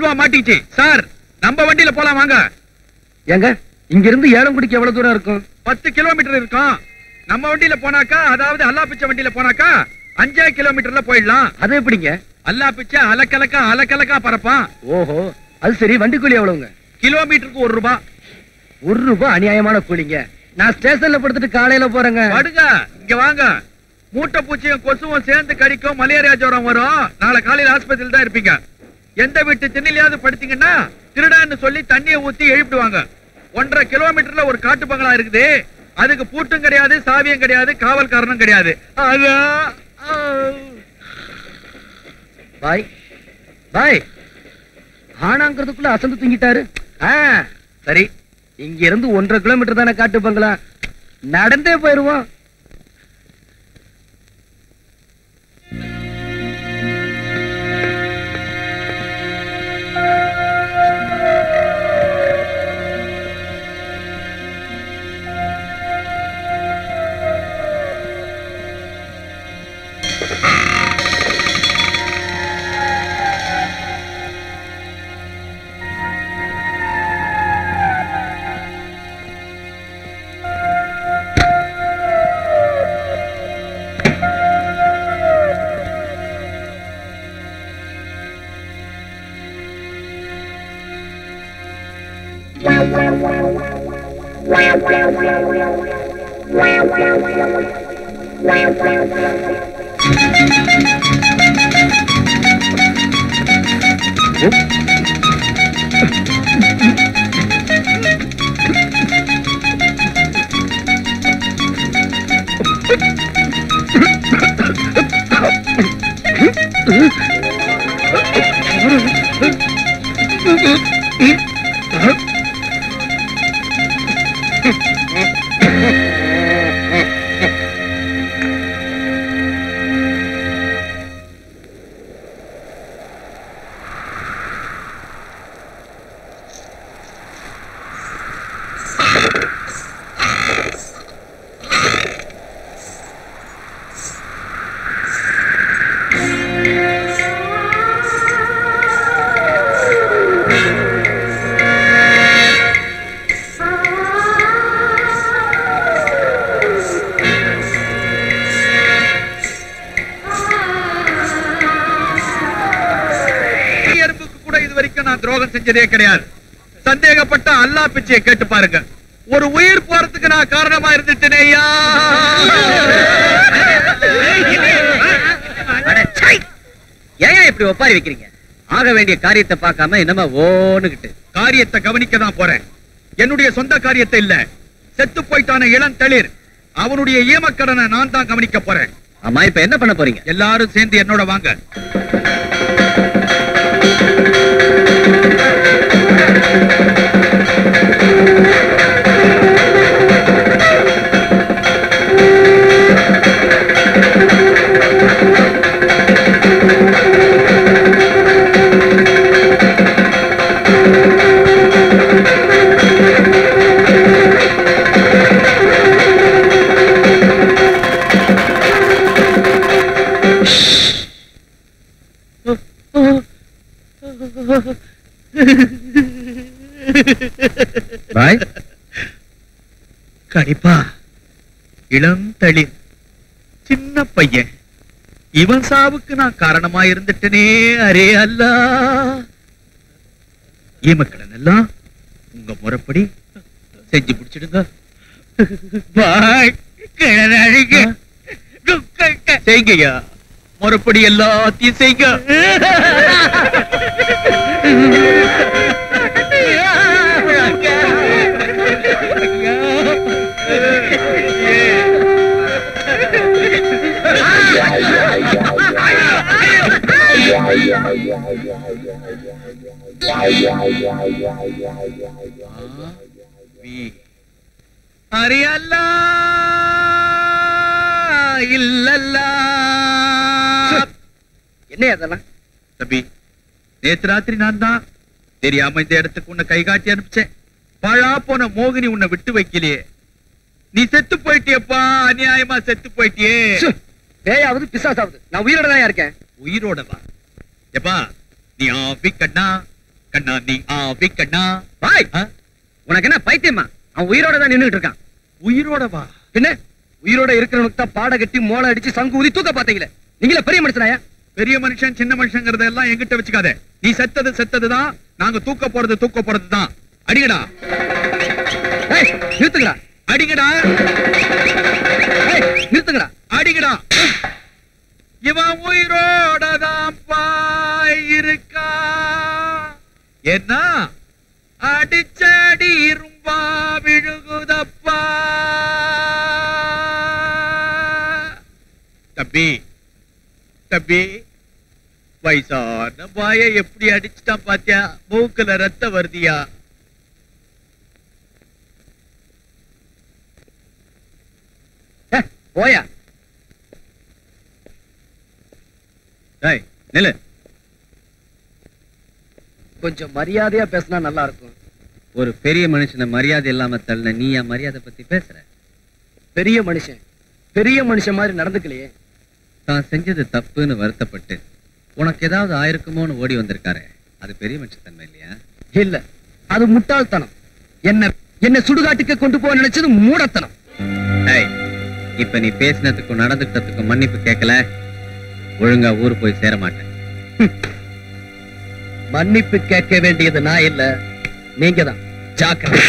Halwa மாட்டிச்சு sir. நம்ம வண்டியில போலாம் வாங்க. எங்க இங்க இருந்து ஏலங்குடிக்கு எவ்வளவு தூரம் இருக்கும்? 10 கிலோமீட்டர் இருக்கும். நம்ம வண்டியில போனாக்கா, அதாவது அல்லா பிச்சை வண்டியில போனாக்கா 5 கிலோமீட்டர்ல போயிடலாம். அது எப்படிங்க? அல்லா பிச்சை அலக்கலக்கா பரப்பான். ஓஹோ, அது சரி. வண்டி கூலி எவ்வளவுங்க? கிலோமீட்டருக்கு 1 ரூபாய். 1 ரூபாய் அநியாயமான கூலிங்க. நான் ஸ்டேஷன்ல படுத்துட்டு காலையில போறேங்க. படுங்க, இங்க வாங்க. மூட்டை பூச்சியும் கொசுவும் சேர்ந்து கடிக்கும், மலேரியா ஜுரம் வரும். நாளை காலையில ஆஸ்பத்திரியில் தான் இருப்பீங்க. எந்த வீட்டு திண்ணிலையாவது படுத்தீங்கன்னா திருடான்னு சொல்லி தண்ணியை ஊத்தி எழுப்பிடுவாங்க. 1.5 கிலோமீட்டர்ல ஒரு காட்டு பங்களா இருக்குது. அதுக்கு பூட்டும் கிடையாது, சாவியும் கிடையாது, காவல்காரனும் கிடையாது. பாய் பாய் ஆனாங்கிறதுக்குள்ள அசந்து தூங்கிட்டாரு. சரி, இங்க இருந்து 1.5 கிலோமீட்டர் தானே காட்டு பங்களா. நடந்தே போயிருவோம். செஞ்சதே கிடையாது. சந்தேகப்பட்ட அல்லா பிச்சையை கேட்டு பாருங்க. ஒரு உயிர் போறதுக்கு நான் காரணமா இருந்துட்டேனையா. ஏன் இப்படி ஒப்பாரி வைக்கிறீங்க? ஆக வேண்டிய காரியத்தை பார்க்காம என்னமா ஓனுகிட்டு. காரியத்தை கவனிக்க தான் போறேன். என்னுடைய சொந்த காரியத்தை இல்ல. செத்து போயிட்டான இளந்தளிர் அவனுடைய ஈமக்கடனை நான் தான் கவனிக்க போறேன். ஆமா, இப்ப என்ன பண்ண போறீங்க? எல்லாரும் சேர்ந்து என்னோட வாங்க. பாய் கடிப்பா இளந்தளிர் சின்ன பையன், இவன் சாவுக்கு நான் காரணமா இருந்துட்டனே. அரே அல்லா, ஈமக்கடன் எல்லாம் உங்க முறைப்படி செஞ்சு முடிச்சிடுங்க. செய்ங்கய்யா, முறைப்படி எல்லாத்தையும் செய்ங்க. அரே அல்லா இல்லல்லா. என்ன அதெல்லாம்? தம்பி, நேத்து ராத்திரி நான் தான் தெரியாம இந்த இடத்துக்கு உன்னை கை காட்டி அனுப்பிச்சேன். பழா போன மோகினி உன்னை விட்டு வைக்கலையே. நீ செத்து போயிட்டியப்பா, அநியாயமா செத்து போயிட்டியே. பேயாவது பிசாசாவது, நான் உயிரோட தான் இருக்கேன். உயிரோட வா எப்பா. நீ ஆபி கண்ணா கண்ணா நீ ஆவி கண்ணா. பாய், உனக்கு என்ன பைத்தியமா? அவன் உயிரோட தான் நின்னுட்டு இருக்கான். உயிரோட வா. என்ன உயிரோட இருக்கிறவனுக்கு தான் பாட கட்டி மோளை அடிச்சு சங்கு ஊதி தூக்க பாத்தீங்களே. நீங்களே பெரிய மனுஷனாயா? பெரிய மனுஷன் சின்ன மனுஷங்கிறத எல்லாம் எங்கிட்ட வச்சுக்காத. நீ செத்ததுதான், நாங்க தூக்க போறதுதான். அடிங்கடா. நிறுத்துங்கடா. அடிங்கடா. நிறுத்துங்கடா. அடிங்கடா. இவன் உயிரோட தான் பாய் இருக்கா. என்ன அடிச்சடி இரும்பா விழுகுதப்பா. தம்பி வயசான பாய எப்படி அடிச்சுட்டான் பாத்தியா? மூக்குல ரத்தம் வருதியா? போயா நில்லு. கொஞ்சம் மரியாதையா பேசினா நல்லா இருக்கும். ஒரு பெரிய மனுஷனை மரியாதை இல்லாம தள்ள நீ என் மரியாதை பத்தி பேசுற? பெரிய மனுஷன் மாதிரி நடந்துக்கலையே. தான் செஞ்சது தப்புன்னு வருத்தப்பட்டு உனக்கு ஏதாவது ஆயிருக்குமோன்னு ஓடி வந்திருக்காரு. அது பெரிய மனுஷத்தன்மை இல்லையா? இல்ல, அது முட்டாள்தனம். என்ன சுடுகாட்டுக்கு கொண்டு போக நினைச்சது மூடத்தனம். இப்ப நீ பேசினதுக்கும் நடந்துக்கிட்டதுக்கும் மன்னிப்பு கேட்கல, ஒழுங்கா ஊரு போய் சேர மாட்டேன். மன்னிப்பு கேட்க வேண்டியது நான் இல்ல, நீங்க தான். ஜாக்கிரதை.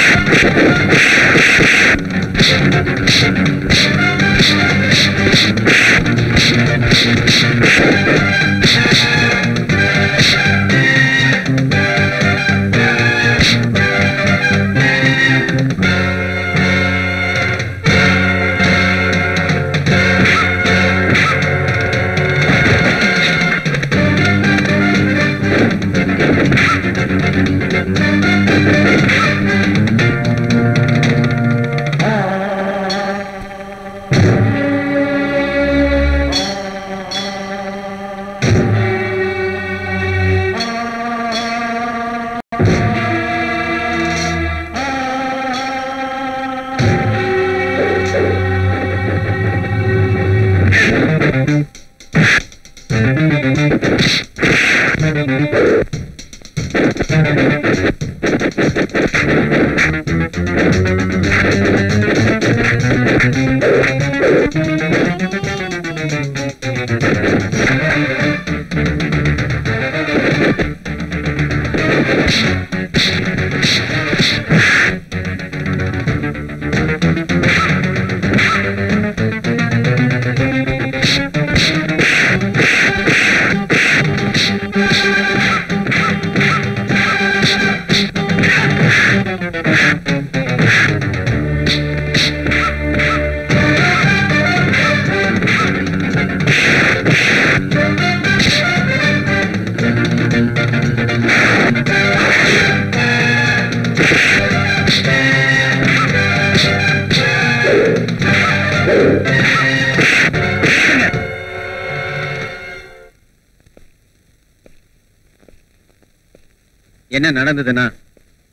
என்ன நடந்ததுன்னா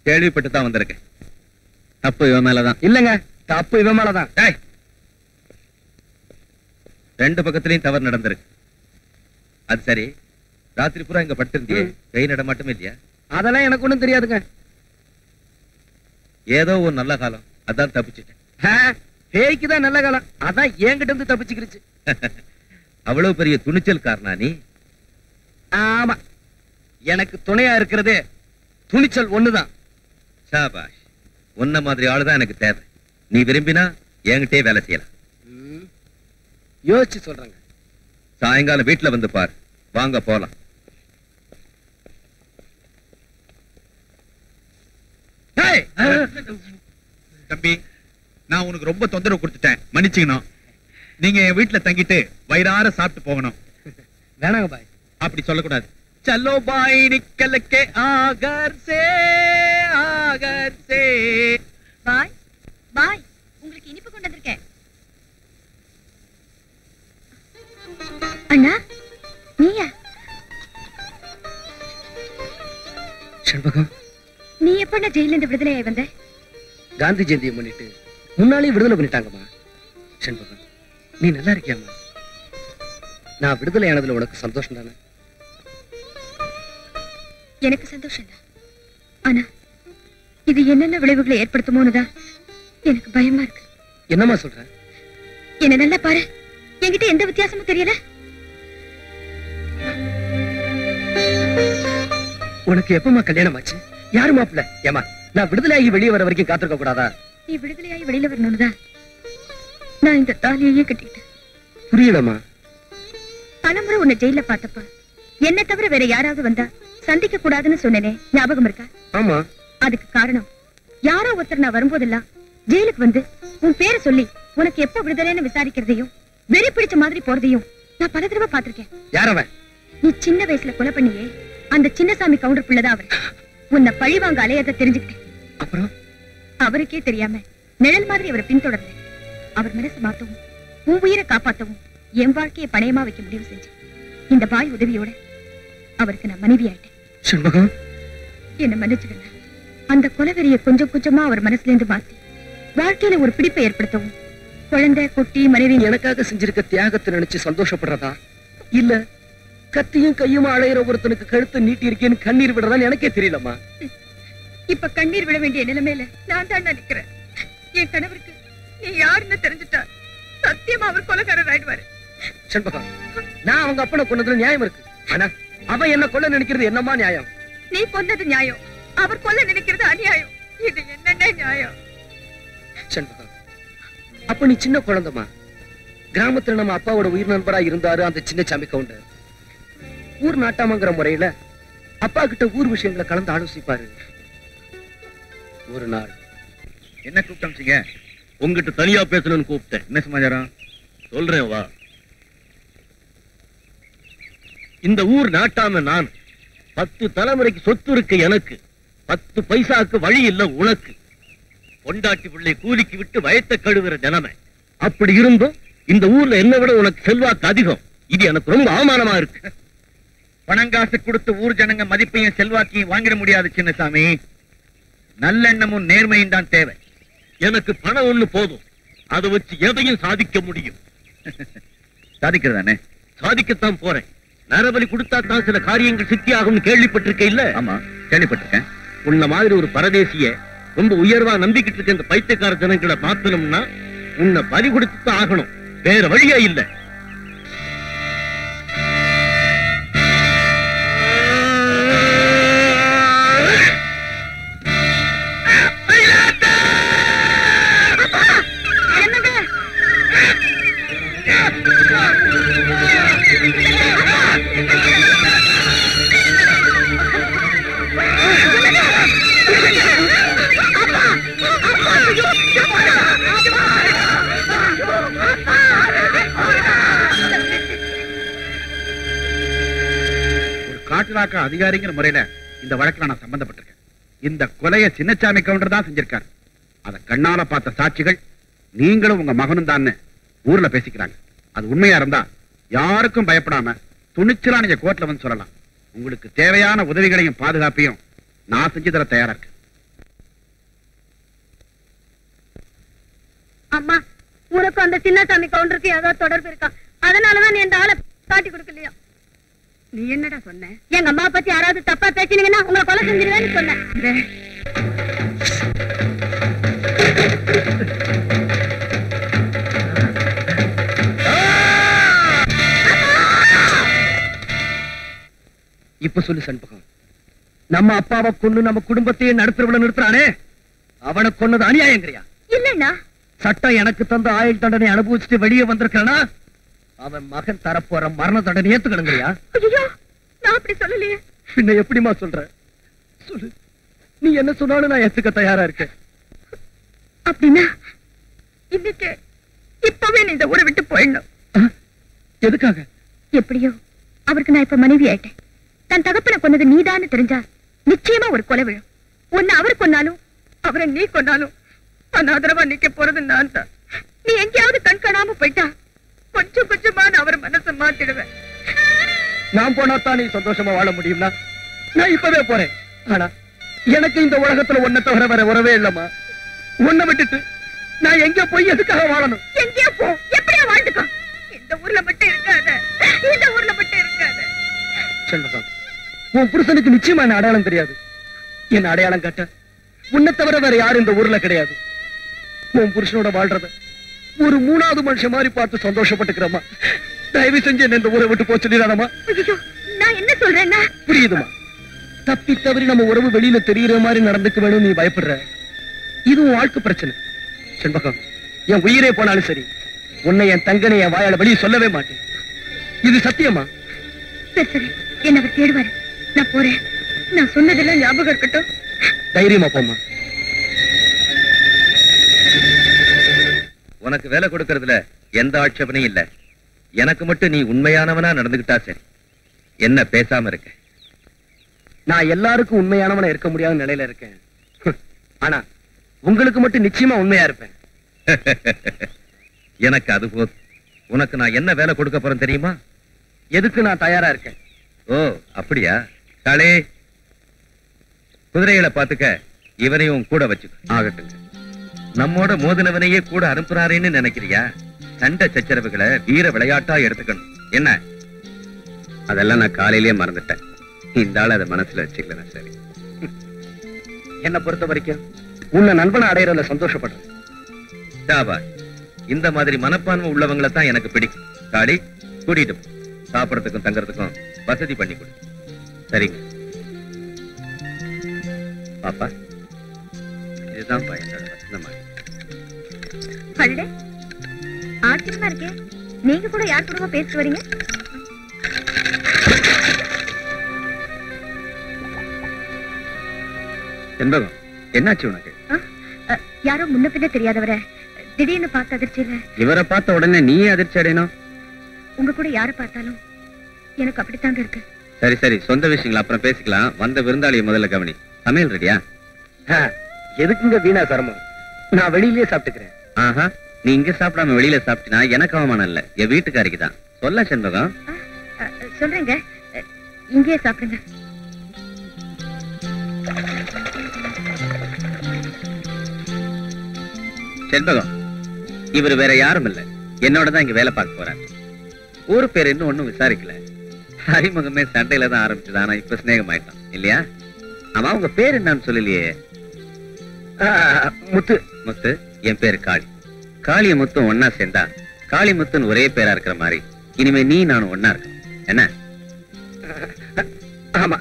கேள்விப்பட்டு தான் வந்திருக்கேன். தப்பு இவன் மேலதான். இல்லங்க, தப்பு இவன் மேலதான். ரெண்டு பக்கத்திலையும் தவறு நடந்திருக்கு. அது சரி, ராத்திரி பூரா இங்க பட்டிருந்தியே, கை நடமாட்டமே இல்லையா? அதெல்லாம் எனக்கு ஒண்ணும் தெரியாதுங்க. ஏதோ ஒரு நல்ல காலம், அதான் தப்பிச்சுட்டேன். பேய்க்குதான் நல்ல காலம், அதான் என்கிட்ட இருந்து தப்பிச்சுக்கிருச்சு. அவ்வளவு பெரிய துணிச்சல் காரணா நீ? ஆமா, எனக்கு துணையா இருக்கிறதே துணிச்சல் ஒண்ணுதான். சாபாஷ், உன்ன மாதிரி ஆளுதான் எனக்கு தேவை. நீ விரும்பினா என்கிட்டே வேலை செய்யலாம். யோசிச்சு சொல்றேங்க. சாயங்காலம் வீட்டுல வந்து பார். வாங்க போலாம். தம்பி, நான் உனக்கு ரொம்ப தொந்தரவு கொடுத்துட்டேன், மன்னிச்சுக்கணும். நீங்க என் வீட்டுல தங்கிட்டு வயிறார சாப்பிட்டு போகணும். வேணாங்க பாய். அப்படி சொல்லக்கூடாது. चलो भाई निकल के आगर से பாய் பாய், உங்களுக்கு இனிப்பு கொண்டு வந்திருக்கேன். அண்ணா, நீயா? செண்பகம், நீ எப்ப ஜெயில இருந்து விடுதலையாய் வந்த? காந்தி ஜெயந்தியை முன்னிட்டு முன்னாலே விடுதலை பண்ணிட்டாங்கம்மா. செண்பகம், நீ நல்லா இருக்கியாம்மா? நான் விடுதலை ஆனதுல உனக்கு சந்தோஷம் தானே? எனக்கு சந்தோஷம் தான். ஆனா இது என்னென்ன விளைவுகளை ஏற்படுத்துமோனுதான் எனக்கு பயமா இருக்கு. என்னம்மா சொல்ற? என்ன நல்லா பாரு, என்கிட்ட எந்த வித்தியாசமும் தெரியல. உனக்கு எப்பமா கல்யாணம் ஆச்சு? யாரு மாப்பிள்ள? ஏமா நான் விடுதலையாகி வெளியே வர வரைக்கும் காத்திருக்க கூடாதா? நீ விடுதலையாகி வெளியில வரணும்னுதான் நான் இந்த தாலியையே கட்டிக்கிட்டேன். புரியலமா. பலமுறை உன்னை ஜெயில பார்த்தப்ப என்ன தவிர வேற யாராவது வந்தா சந்திக்க கூடாதுன்னு சொன்னேனே, ஞாபகம் இருக்கா? ஆமா. அதுக்கு காரணம் யாரோ ஒருத்தர் நான் வரும்போதெல்லாம் ஜெயிலுக்கு வந்து உன் பேரை சொல்லி உனக்கு எப்ப விடுதலைன்னு விசாரிக்கிறதையும் வெறி பிடிச்ச மாதிரி போறதையும் நான் பல தடவை பார்த்திருக்கேன். யாரவன்? நீ சின்ன வயசுல கொலை பண்ணியே அந்த சின்னசாமி கவுண்டர் பிள்ளைதான் அவர். உன்னை பழி வாங்க அலையத தெரிஞ்சுக்கிட்டேன். அப்புறம் அவருக்கே தெரியாம நிழல் மாதிரி அவரை பின்தொடர்ந்தேன். அவர் மனசு மாத்தவும் உன் உயிரை காப்பாத்தவும் என் வாழ்க்கையை பணயமா வைக்க முடிவு செஞ்சேன். இந்த பாய் உதவியோட அவருக்கு நான் மனைவி ஆயிட்டேன். செண்பகம், என்ன மன்னிச்சுடுங்க. அந்த கொலவெறியை கொஞ்சம் கொஞ்சமா அவர் மனசுல இருந்து மாத்தி வாழ்க்கையில ஒரு பிடிப்பை ஏற்படுத்தவும் குழந்தை குட்டி மனைவி எனக்காக செஞ்சிருக்க தியாகத்தை நினைச்சு சந்தோஷப்படுறதா இல்ல கத்தியும் கையும் அழையிற ஒருத்தனுக்கு கழுத்தை நீட்டி இருக்கேன்னு கண்ணீர் விடுறதான்னு எனக்கே தெரியலம்மா. இப்ப கண்ணீர் விட வேண்டிய நிலைமையில நான் தான் நினைக்கிறேன். என் கணவருக்கு நீ யாருன்னு தெரிஞ்சுட்டா சத்தியமா அவர் கொலைகாரர் ஆயிடுவாரு. செண்பகம், நான் அவங்க அப்பனை கொன்னதுல நியாயம் இருக்கு. ஆனா அவன் என்ன கொல்ல நினைக்கிறது என்னமா நியாயம்? நீ கொன்னது நியாயம், அவர் கொல்ல நினைக்கிறது அநியாயம். இது என்னென்ன நியாயம்? செண்பகம், அப்ப நீ சின்ன குழந்தைமா. கிராமத்துல நம்ம அப்பாவோட உயிர் நண்பரா இருந்தாரு அந்த சின்ன சாமி கவுண்டர். ஊர் நாட்டாமங்கிற முறையில அப்பா கிட்ட ஊர் விஷயங்களை கலந்து ஆலோசிப்பாரு. ஒரு நாள் என்ன கூப்பிட்டீங்க? உங்ககிட்ட தனியா பேசணும்னு கூப்பிட்டேன். என்ன சமாச்சாரம்? சொல்றேன் வா. இந்த ஊர் நாட்டாம நான். 10 தலைமுறைக்கு சொத்து இருக்கு எனக்கு. 10 பைசாக்கு வழி இல்ல உனக்கு. பொண்டாட்டி பிள்ளை கூலிக்கு விட்டு வயத்தை கழுவுற நிலைமை. அப்படி இருந்தும் இந்த ஊர்ல என்ன விட உனக்கு செல்வாக்கு அதிகம். இது எனக்கு ரொம்ப அவமானமா இருக்கு. பணங்காசு கொடுத்து ஊர் ஜனங்க மதிப்பையும் செல்வாக்கையும் வாங்கிட முடியாது சின்னசாமி. நல்லெண்ணமும் நேர்மையும் தான் தேவை. எனக்கு பணம் ஒண்ணு போதும். அதை வச்சு எதையும் சாதிக்க முடியும். சாதிக்கிறதானே? சாதிக்கத்தான் போறேன். நரபலி கொடுத்தா தான் சில காரியங்கள் சித்தியாகும் கேள்விப்பட்டிருக்க இல்ல? ஆமா, கேள்விப்பட்டிருக்கேன். உன்ன மாதிரி ஒரு பரதேசிய ரொம்ப உயர்வா நம்பிக்கிட்டு இருக்க இந்த பைத்தியக்கார ஜனங்களை மாத்தணும்னா உன்னை பலி கொடுத்து ஆகணும். வேற வழியா இல்ல. காட்டுலாக்க அதிகாரிங்கிற முறையில இந்த வழக்குல நான் சம்பந்தப்பட்டிருக்கேன். இந்த கொலையை சின்னசாமி கவுண்டர் தான் செஞ்சிருக்காரு. அத கண்ணால பார்த்த சாட்சிகள் நீங்களும் உங்க மகனும் தான் ஊர்ல பேசிக்கிறாங்க. அது உண்மையா இருந்தா யாருக்கும் பயப்படாம துணிச்சலா நீங்க கோர்ட்ல வந்து சொல்லலாம். உங்களுக்கு தேவையான உதவிகளையும் பாதுகாப்பையும் நான் செஞ்சு தர தயாரா இருக்கேன். அம்மா, உனக்கு அந்த சின்னசாமி கவுண்டருக்கு ஏதாவது தொடர்பு இருக்கா? அதனாலதான் நீ இந்த ஆளை காட்டி கொடுக்கலையா? நீ என்னடா சொன்ன? எங்க அம்மா பத்தி யாராவது தப்பா பேசினீங்கன்னா உங்களை கொலை செஞ்சிருவேன்னு சொன்னேன். இப்ப சொல்லு செண்பகம், நம்ம அப்பாவை கொண்டு நம்ம குடும்பத்தையே நடுத்தரவுல நிறுத்துறானே, அவனை கொன்னது அநியாயங்கிறியா? இல்லண்ணா, சட்டம் எனக்கு தந்த ஆயுள் தண்டனை அனுபவிச்சுட்டு வெளியே வந்திருக்கானா அவன் மகன் தரப்போற மரண தண்டனை ஏத்துக்கணுங்கிறியா? ஐயோ, நான் அப்படி சொல்லலையே. பின்ன எப்படிமா சொல்ற? சொல்லு, நீ என்ன சொன்னாலும் நான் ஏத்துக்க தயாரா இருக்கேன். அப்படின்னா இன்னைக்கு இப்பவே நீ இந்த ஊரை விட்டு போயிடணும். எதுக்காக? எப்படியோ அவருக்கு நான் இப்ப மனைவி ஆயிட்டேன். தன் தகப்பனை கொன்னது நீதான்னு தெரிஞ்சா நிச்சயமா ஒரு கொலை விழும். உன்னை அவர் கொன்னாலும் அவரை நீ கொன்னாலும் அனாதரவா நிக்க போறது நான் தான். நீ எங்கேயாவது கண் காணாம போயிட்டா கொஞ்சம் கொஞ்சமா நான் அவர் மனசை மாத்திடுவேன். நான் போனாத்தான் நீ சந்தோஷமா வாழ முடியும்னா நான் இப்பவே போறேன். ஆனா எனக்கு இந்த உலகத்துல ஒன்ன தவிர வேற உறவே இல்லம்மா. உன்னை விட்டுட்டு நான் எங்க போய் எதுக்காக வாழணும்? எங்கேயோ போ, எப்படியா வாழ்ந்துக்கோ. இந்த ஊர்ல மட்டும் இருக்காத, இந்த ஊர்ல மட்டும் இருக்காத. செண்பகம், உன் புருஷனுக்கு நிச்சயமா என்ன அடையாளம் தெரியாது. என்ன அடையாளம் காட்ட உன்னை தவிர வேற யாரும் இந்த ஊர்ல கிடையாது. உன் புருஷனோட வாழ்றத ஒரு மூணாவது மனுஷன் மாதிரி பார்த்து சந்தோஷப்பட்டுக்கிறமா. தயவு செஞ்சு என்ன இந்த ஊரை விட்டு போக சொல்லிடாதமா. நான் என்ன சொல்றேன்னா புரியுதுமா? தப்பி தவறி நம்ம உறவு வெளியில தெரியுற மாதிரி நடந்துக்க வேணும் நீ பயப்படுற. இதுவும் வாழ்க்கை பிரச்சனை. செண்பகம், என் உயிரே போனாலும் சரி, உன்னை என் தங்கனை என் வாயால வெளியே சொல்லவே மாட்டேன். இது சத்தியமா? சரி சரி, என்ன அவர் தேடுவாரு. நான் போறேன். நான் சொன்னதெல்லாம் ஞாபகம் இருக்கட்டும். தைரியமா போமா. உனக்கு வேலை கொடுக்கறதுல எந்த ஆட்சேபனையும் இல்ல. எனக்கு மட்டும் நீ உண்மையானவனா நடந்துகிட்டா சரி. என்ன பேசாம இருக்க? நான் எல்லாருக்கும் உண்மையானவனா இருக்க முடியாத நிலையில இருக்கேன். ஆனா உங்களுக்கு மட்டும் நிச்சயமா உண்மையா இருப்பேன். எனக்கு அது போதும். உனக்கு நான் என்ன வேலை கொடுக்க போறேன் தெரியுமா? எதுக்கு நான் தயாரா இருக்கேன். ஓ அப்படியா? காளே, குதிரைகளை பாத்துக்க. இவனையும் கூட வச்சுக்க. ஆகட்டுங்க. நம்மோட மோதினவனையே கூட அனுப்புறாருன்னு நினைக்கிறியா? சண்டை சச்சரவுகளை வீர விளையாட்டா எடுத்துக்கணும். என்ன? அதெல்லாம் நான் காலையிலேயே மறந்துட்டேன். இந்த ஆள் அதை மனசுல வச்சுக்கல. சரி, என்ன பொறுத்த வரைக்கும் உன்னை நண்பனை அடையறதுல சந்தோஷப்படுறேன். சாபாஷ். இந்த மாதிரி மனப்பான்மை உள்ளவங்களை தான் எனக்கு பிடிக்கும். காளி, கூட்டிட்டு போ. சாப்பிடறதுக்கும் தங்கறதுக்கும் வசதி பண்ணி கொடு. சரிங்க பாப்பா. இதுதான் என்னோட வசனமா. அடடே, ஆச்சரியமா இருக்கே. நீங்க கூட யார் கூடவா பேசிட்டு வரீங்க? செண்பகம், என்னாச்சு உனக்கு? யாரோ முன்ன பின்ன தெரியாதவரை திடீர்னு பார்த்த அதிர்ச்சியில. இவரை பார்த்த உடனே நீ அதிர்ச்சி அடையணும். உங்க கூட யாரை பார்த்தாலும் எனக்கு அப்படித்தாங்க இருக்கு. சரி சரி, சொந்த விஷயங்கள் அப்புறம் பேசிக்கலாம். வந்த விருந்தாளியை முதல்ல கவனி. சமையல் ரெடியா? எதுக்குங்க வீணா சிரமம்? நான் வெளியிலேயே சாப்பிட்டுக்கிறேன். ஆஹா, நீ இங்க சாப்பிடாம வெளியில சாப்பிட்டினா எனக்கு அவமானம் இல்ல, என் வீட்டுக்காரிக்கு தான். சொல்ல செண்பகம். சொல்றேங்க, இங்கேயே சாப்பிடுங்க. செண்பகம், இவர் வேற யாரும் இல்ல, என்னோட தான் இங்க வேலை பார்க்க போறாரு. ஊரு பேர் இன்னும் ஒண்ணும் விசாரிக்கல. அறிமுகமே சண்டையில தான் ஆரம்பிச்சது. ஆனா இப்ப சிநேகம் ஆயிட்டான் இல்லையா? ஆமா, உங்க பேர் என்னன்னு சொல்லலையே? முத்து. முத்து. என் பேரு காளி. காளிய முத்தும் ஒன்னா சேர்ந்தா காளி முத்துன்னு ஒரே பேரா இருக்கிற மாதிரி இனிமே நீ நானும் ஒன்னா இருக்கணும். என்ன? ஆமா.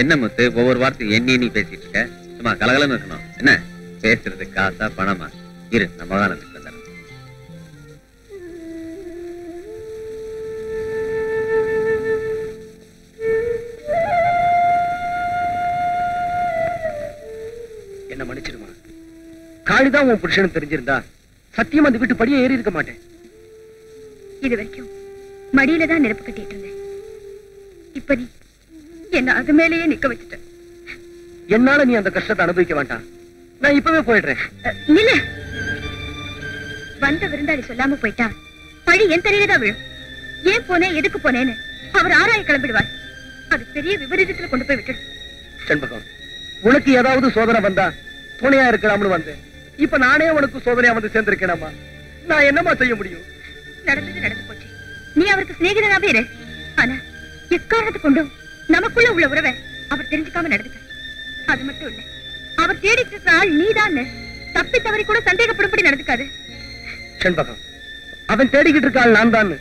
என்ன முத்து, ஒவ்வொரு வார்த்தையும் எண்ணி நீ பேசிட்டு இருக்க? சும்மா கலகலன்னு இருக்கணும். என்ன பேசுறது? காசா பணமா? இரு, நம்ம ஆனந்துக்கு வந்துடுறேன். என்ன மன்னிச்சிருமா. காளிதான் உன் புருஷனும் தெரிஞ்சிருந்தா சத்தியம் அந்த வீட்டு படியே ஏறி இருக்க மாட்டேன். இது வரைக்கும் மடியில தான் நெருப்பு கட்டிட்டு இருந்தேன். இப்ப நீ என்ன அது மேலேயே நிக்க வச்சுட்ட. என்னால நீ அந்த கஷ்டத்தை அனுபவிக்க வேண்டாம். நான் இப்பவே போயிடுறேன். நில்ல. வந்த விருந்தாளி சொல்லாம போயிட்டா பழி என் தலையில தான் விழும். ஏன் போனேன், எதுக்கு போனேன்னு அவர் ஆராய கிளம்பிடுவார். அது பெரிய விபரீதத்துல கொண்டு போய் விட்டுடும். செண்பகம், உனக்கு ஏதாவது சோதனை வந்தா துணையா இருக்கலாம்னு வந்தேன். இப்ப நானே உனக்கு சோதனையா வந்து சேர்ந்திருக்கேனாமா. நான் என்னமா செய்ய முடியும்? நடந்தது நடந்து போச்சு. நீ அவருக்கு சிநேகிதனாவே இரு. ஆனா எக்காரணத்தை கொண்டும் நமக்குள்ள உள்ள உறவை அவர் தெரிஞ்சுக்காம நடந்துக்க. அது மட்டும் இல்ல, அவர் தேடிட்டு இருக்கிற ஆள் நீதான் தப்பி தவறி கூட சந்தேகப்படும்படி நடந்துக்காது. செண்பகம், அவன் தேடிக்கிட்டு இருக்க ஆள் நான் தான்.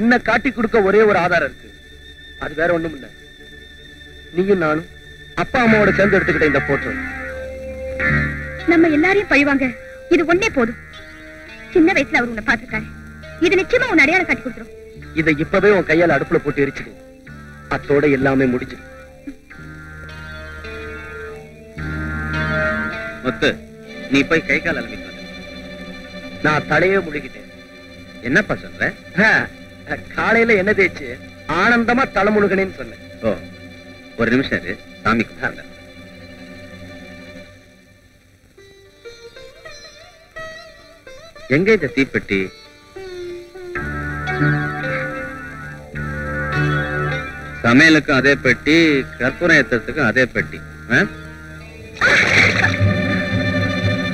என்ன காட்டி கொடுக்க ஒரே ஒரு ஆதாரம் இருக்கு. அது வேற ஒண்ணும் இல்ல, நீயும் நானும் அப்பா அம்மாவோட சேர்ந்து எடுத்துக்கிட்ட இந்த போட்டோ. நம்ம எல்லாரையும் பழிவாங்க இது ஒன்னே போதும். சின்ன வயசுல அவர் உன்னை பார்த்திருக்காரு. இது நிச்சயமா உன் அடையாளம் காட்டி கொடுத்துரும். இதை இப்பவே உன் கையால அடுப்புல போட்டு எரிச்சிடு. அத்தோட எல்லாமே முடிஞ்சிடும். முத்து, நீ போய் கை கால் அலம்பிட்டு வந்து. நான் தலையே முழுகிட்டேன். என்னப்பா சொல்ற? காலையில என்ன தேய்ச்சு ஆனந்தமா தலை முழுகனேன்னு சொன்னேன். ஓ, ஒரு நிமிஷம் இரு, சாமி கும்பிடுறேன். எங்க இந்த தீப்பெட்டி? சமையலுக்கும் அதே பெட்டி, கற்பூரம் ஏத்துறதுக்கும் அதே பெட்டி.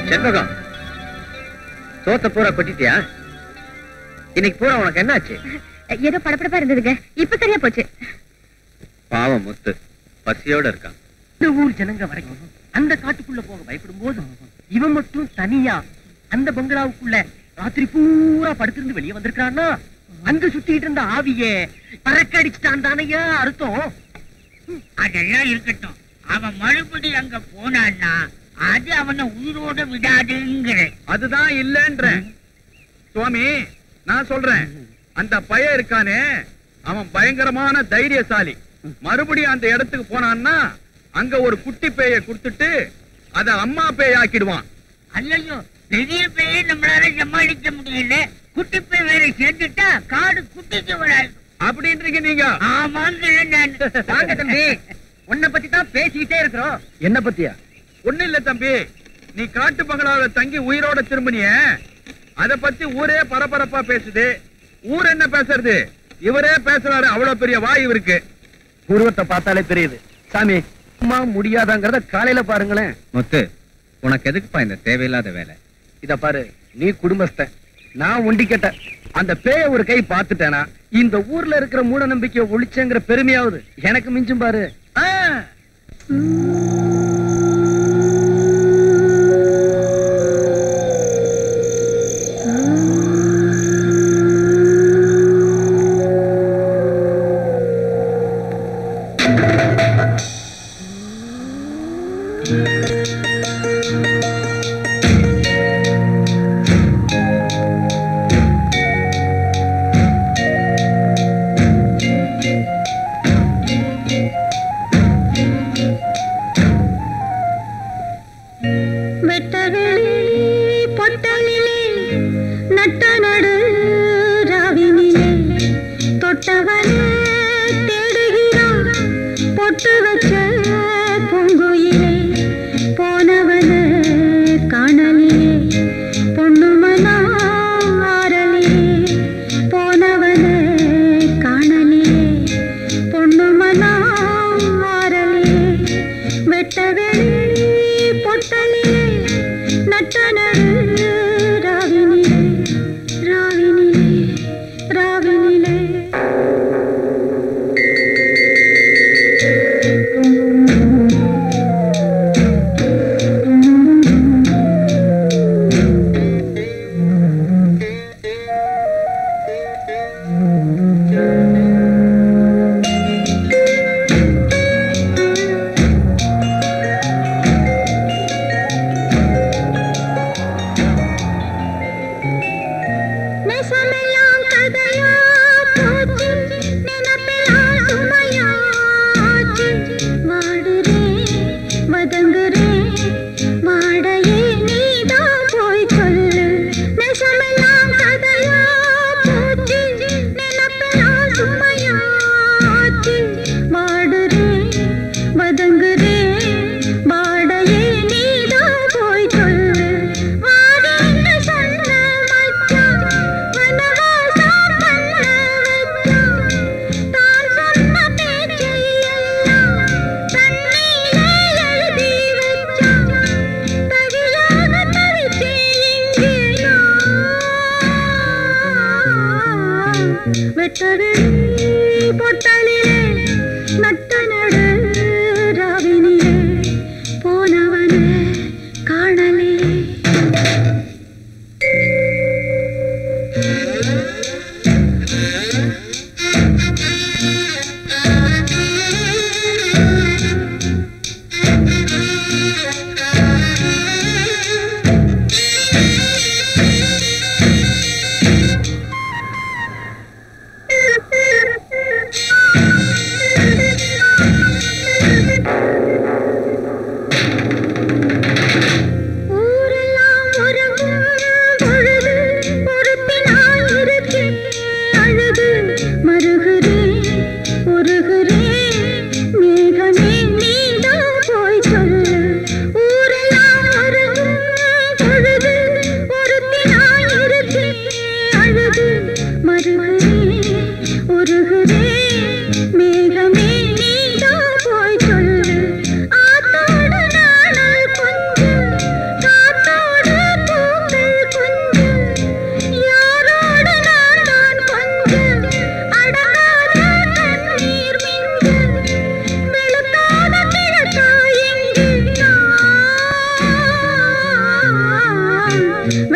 செண்பகம், சோத்த பூரா கொட்டிட்டியா? இன்னைக்கு பூரா உனக்கு என்னாச்சு? ஏதோ படப்படப்பா இருந்ததுங்க, இப்ப சரியா போச்சு. பாவம் முத்து பசியோட இருக்கான். இந்த ஊர் ஜனங்க வரைக்கும் அந்த காட்டுக்குள்ள போக பயப்படும் போது இவன் மட்டும் தனியா அந்த பங்களாவுக்குள்ள ராத்திரி பூரா படுத்திருந்து வெளியே வந்திருக்கான்னா அங்க சுத்திட்டு இருந்த ஆவியே பறக்கடிச்சுட்டான் தானையா அர்த்தம். அதெல்லாம் இருக்கட்டும், அவன் மறுபடி அங்க போனான்னா அது அவனை உயிரோட விடாதுங்கிற. அதுதான் இல்லன்ற சுவாமி, நான் சொல்றேன். அந்த பையன் இருக்கானே, அவன் பயங்கரமான தைரியசாலி. மறுபடியும் அந்த இடத்துக்கு போனான்னா அங்க ஒரு குட்டி பேயை கொடுத்துட்டு அத அம்மா பேய் ஆக்கிடுவான். அல்லையோ, பெரிய பேயை நம்மளால சமாளிக்க முடியல, குட்டி பேய் வேற சேர்ந்துட்டா காடு குட்டிக்கு வராது அப்படின்றீங்க நீங்க? ஆமாங்க. வாங்க தம்பி, உன்னை பத்தி தான் பேசிக்கிட்டே இருக்கிறோம். என்ன பத்தியா? ஒண்ணு இல்ல தம்பி, நீ காட்டு பங்களாவில தங்கி உயிரோட திரும்பினிய, அத பத்தி ஊரே பரபரப்பா பேசுது. ஊர் என்ன பேசுறது? இவரே பேசுறாரு. அவ்வளவு பெரிய வாய் இவருக்கு. உருவத்தை பார்த்தாலே தெரியுது. சாமி, அம்மா முடியாதாங்கிறத காலையில பாருங்களேன். முத்து, உனக்கு எதுக்குப்பா இந்த தேவையில்லாத வேலை? இத பாரு, நீ குடும்பஸ்தன், நான் ஒண்டி கேட்ட. அந்த பேய ஒரு கை பார்த்துட்டேனா இந்த ஊர்ல இருக்கிற மூட நம்பிக்கையை ஒழிச்சங்கிற பெருமையாவது எனக்கு மிஞ்சும் பாரு. நட்ட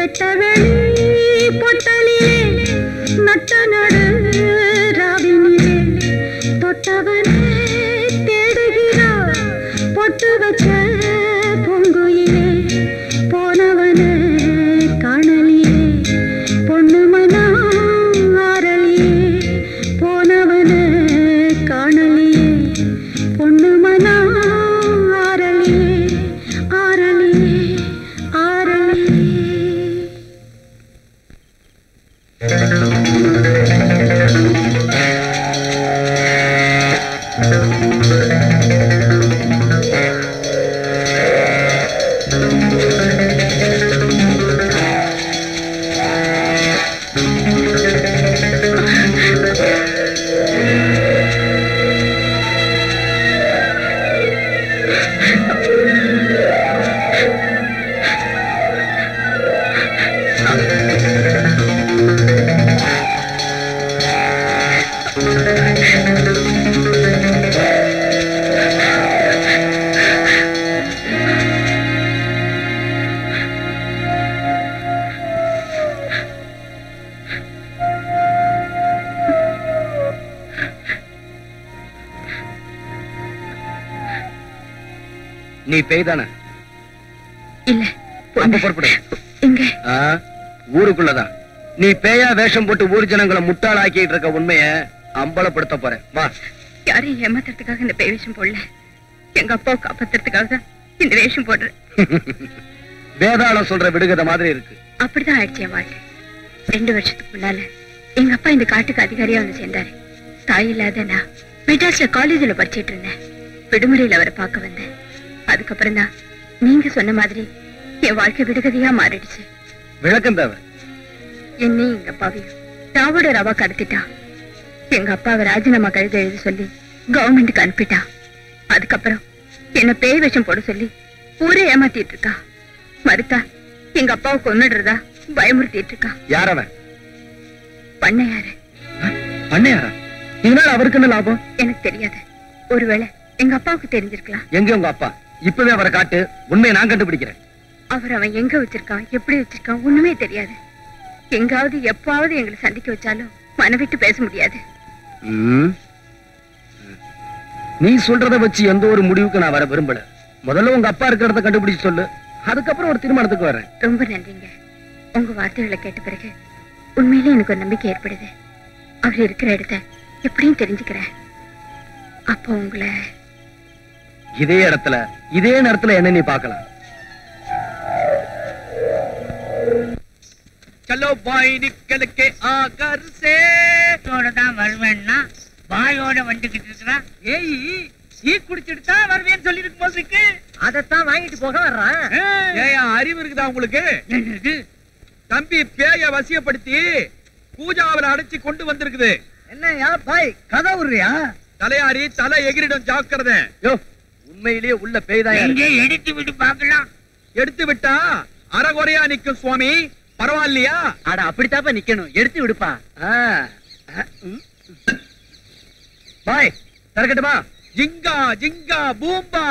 வெட்டவெளி பொட்டலிலே நட்ட நடு ராவினிலே தொட்டவனே தேடுகிறார் பொட்டு வச்ச பொங்குயிலே போனவனே காணலியே பொண்ணு மனா ஆரலியே போனவனே காணலியே பொண்ணு மனா ஆரலியே ஆரலியே ஆரலியே. நீ பேய்தானே? இல்ல. அப்ப புறப்படு. எங்க? ஊருக்குள்ளதான். நீ பேயா வேஷம் போட்டு ஊர் ஜனங்களை முட்டாளாக்கிட்டு இருக்க உண்மைய அம்பலப்படுத்த போறேன். வா. யாரையும் ஏமாத்துறதுக்காக இந்த பேய் வேஷம் போடல. எங்க அப்பாவை காப்பாத்துறதுக்காக தான் இந்த வேஷம் போடுறேன். வேதாளம் சொல்ற விடுகதை மாதிரி இருக்கு. அப்படிதான் ஆயிடுச்சு என் வாழ்க்கை. 2 வருஷத்துக்கு முன்னால எங்க அப்பா இந்த காட்டுக்கு அதிகாரியா வந்து சேர்ந்தாரு. தாய் இல்லாத நான் மெட்ராஸ்ல காலேஜ்ல படிச்சிட்டு இருந்தேன். விடுமுறையில அவரை பார்க்க வந்தேன். அதுக்கப்புறம் தான் நீங்க சொன்ன மாதிரி என் வாழ்க்கை விடுகதையா மாறிடுச்சு. விளக்கம் தேவை. என்னையும் எங்க அப்பாவையும் ராவோட ரவா கடத்திட்டா. எங்க அப்பாவை ராஜினாமா கழுத எழுதி சொல்லி கவர்மெண்ட்டுக்கு அனுப்பிட்டா. அதுக்கப்புறம் என்ன பேய் வேஷம் போட சொல்லி ஊரே ஏமாத்திட்டு இருக்கா. மறுத்தா எங்க அப்பாவை கொன்னுடுறதா பயமுறுத்திட்டு இருக்கா. யாரவன்? பண்ணையாரு. பண்ணையாரா? இதனால அவருக்கு என்ன லாபம்? எனக்கு தெரியாது. ஒருவேளை எங்க அப்பாவுக்கு தெரிஞ்சிருக்கலாம். எங்க உங்க அப்பா? இப்பவே அவரை காட்டு, உண்மையை நான் கண்டுபிடிக்கிறேன். அவன் எங்க வச்சிருக்கான், எப்படி வச்சிருக்கான் ஒண்ணுமே தெரியாது. எங்காவது எப்பாவது எங்களை சந்திக்க வச்சாலும் மனவிட்டு பேச முடியாது. நீ சொல்றத வச்சு எந்த ஒரு முடிவுக்கு நான் வர விரும்பல. முதல்ல உங்க அப்பா இருக்கிறத கண்டுபிடிச்சு சொல்லு, அதுக்கப்புறம் ஒரு தீர்மானத்துக்கு வரேன். ரொம்ப நன்றிங்க. உங்க வார்த்தைகளை கேட்ட பிறகு உண்மையிலே எனக்கு ஒரு நம்பிக்கை ஏற்படுது. அவர் இருக்கிற இடத்த எப்படியும் தெரிஞ்சுக்கிறேன். அப்போ உங்களை இதே இடத்துல இதே நேரத்துல என்ன நீ பார்க்கலாம். चलो भाई निकल के आकर से தான் வருவேன்னா பாயோட வந்துகிட்டு இருக்கிறான். ஏய் டீ குடிச்சிட்டு தான் வருவேன்னு சொல்லி இருக்கும் போது இருக்கு. அதத்தான் வாங்கிட்டு போக வர்றான். ஏயா அறிவு இருக்குதா உங்களுக்கு? தம்பி பேய வசியப்படுத்தி பூஜாவில் அடைச்சு கொண்டு வந்திருக்குது. என்னையா பாய் கதை விடுறியா? தலையாரி தலை எகிரிடம் ஜாக்கிரதை. யோ, உண்மையிலேயே உள்ள பேய்தான். எடுத்து விட்டு பார்க்கலாம். எடுத்து விட்டா அறகுறையா நிக்கும் சுவாமி. பரவாயில்லையா? அட அப்படித்தாப்ப நிக்கணும். எடுத்து விடுப்பா. பாய் திறக்கட்டுமா? ஜிங்கா ஜிங்கா பூம்பா.